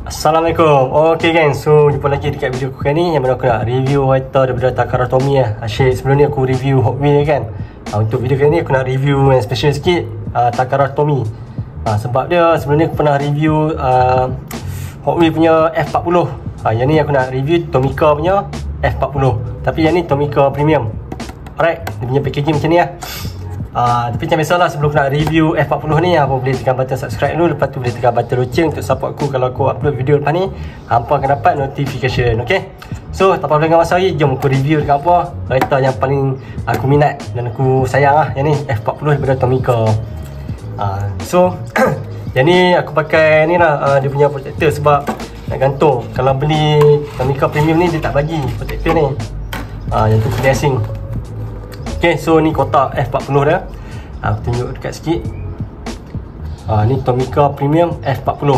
Assalamualaikum. Okay gang, so jumpa lagi dekat video aku kali ni, yang mana aku nak review Toyota daripada Takara Tomy Asyik sebelum ni aku review Hot Wheels kan. Untuk video kali ni aku nak review yang special sikit, Takara Tomy. Sebab dia sebelum ni aku pernah review Hot Wheels punya F40. Yang ni aku nak review Tomica punya F40. Tapi yang ni Tomica Premium. Alright, dia punya packaging macam ni lah. Tapi macam biasalah, sebelum aku nak review F40 ni, apa boleh tekan button subscribe dulu. Lepas tu boleh tekan button loceng untuk support aku kalau aku upload video lepas ni. Hampa akan dapat notification, okay? So, tanpa berlengah masa lagi, jom aku review dekat apa kereta yang paling aku minat dan aku sayang lah. Yang ni F40 daripada Tomica. So, yang ni aku pakai ni lah, dia punya protector sebab nak gantung. Kalau beli Tomica Premium ni, dia tak bagi protector ni. Yang tu beli asing. Okay, so ni kotak F40 dia. Aku tunjuk dekat sikit. Ni Tomica Premium F40.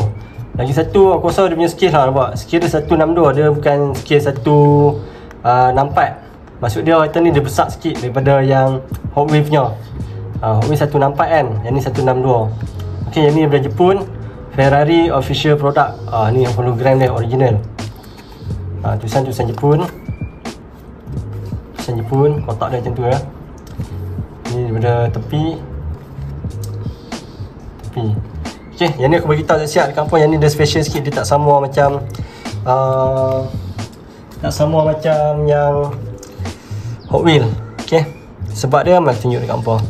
Lagi satu, aku rasa dia punya scale lah, nampak. Scale dia 162, dia bukan scale 164. Maksud dia kereta ni dia besar sikit daripada yang Hot Wheels punya. Hot Wheels 164 kan, yang ni 162. Okay, yang ni daripada Jepun, Ferrari official product. Ni yang hologram dia original. Tulisan Jepun. Jepun, kotak dia macam tu ya. Ni daripada tepi. Okay, yang ni aku bagi tahu siap dekat kampung. Yang ni dia special sikit, dia tak sama macam yang Hot Wheels. Okay, sebab dia aku tunjuk dekat kampung.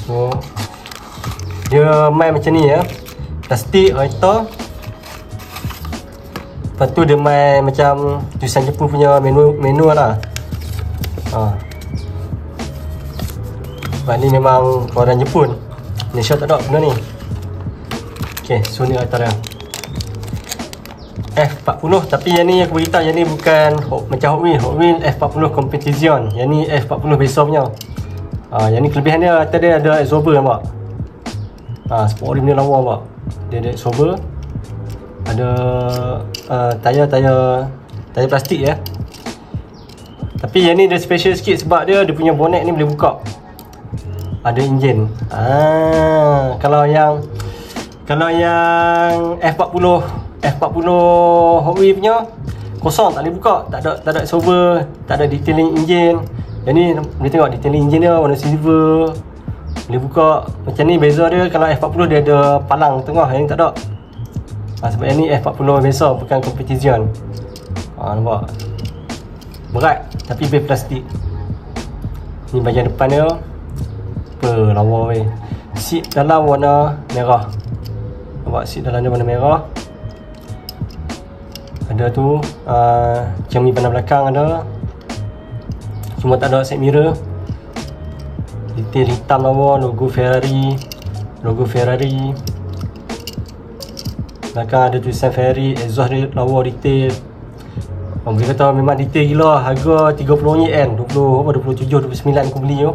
So dia main macam ni ya. Plastik kereta. Lepas tu dia main macam tulisan Jepun punya menu lah. Sebab ni memang keluaran Jepun. Malaysia tak ada benda ni. Okay, so ni kereta dia F40. Tapi yang ni aku beritahu, yang ni bukan macam Hot Wheels. Hot Wheels F40 Competition. Yang ni F40 biasa punya. Yang ni kelebihan dia, atas dia ada absorber nampak. Sport rim dia lawa nampak. Dia ada absorber. Ada tayar plastik ya. Tapi yang ni dia special sikit sebab dia punya bonnet ni boleh buka. Ada enjin. Kalau yang F40 Hot Wheels punya kosong, tak boleh buka, tak ada absorber, tak ada detailing enjin. Yang ni boleh tengok detailing enjin dia warna silver. Boleh buka. Macam ni beza dia, kalau F40 dia ada palang tengah, yang ni tak ada. Sebab yang ni F40 biasa, bukan competition. Nampak? Berat, tapi base plastik. Ni bahagian depan dia. Apa, lawa weh. Seat dalam warna merah. Nampak, seat dalam dia warna merah. Ada tu cermin pandang belakang ada. Cuma tak ada side mirror. Detail hitam lawa, logo Ferrari. Belakang ada tulisan Ferrari, exhaust dia lawa detail. Boleh kata memang detail gila. Harga RM30 kan, 27, 29 aku beli tu.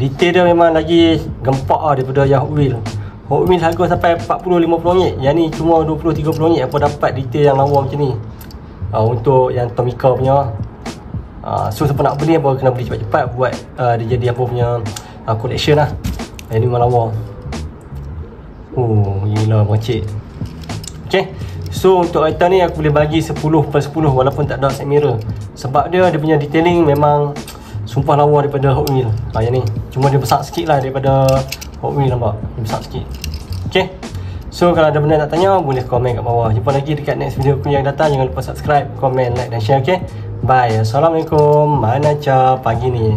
Detail dia memang lagi gempak daripada yang Hot Wheels. Hot Wheels harga sampai RM40-50. Yang ni cuma RM20-30 apa dapat detail yang lawa macam ni. Untuk yang Tomica punya. So siapa nak beli apa kena beli cepat-cepat buat dia jadi apa punya collection lah. Yang ni memang lawa. Gila mercik. Okay, so untuk kereta ni aku boleh bagi 10/10 walaupun tak ada side mirror. Sebab dia punya detailing memang sumpah lawa daripada Hot Wheels. Yang ni cuma dia besar sikit lah daripada Hot Wheels, nampak? Dia besar sikit. Okay, so kalau ada benda nak tanya boleh komen kat bawah. Jumpa lagi dekat next video aku yang datang. Jangan lupa subscribe, komen, like dan share. Okay, bye. Assalamualaikum. Mana pagi ni.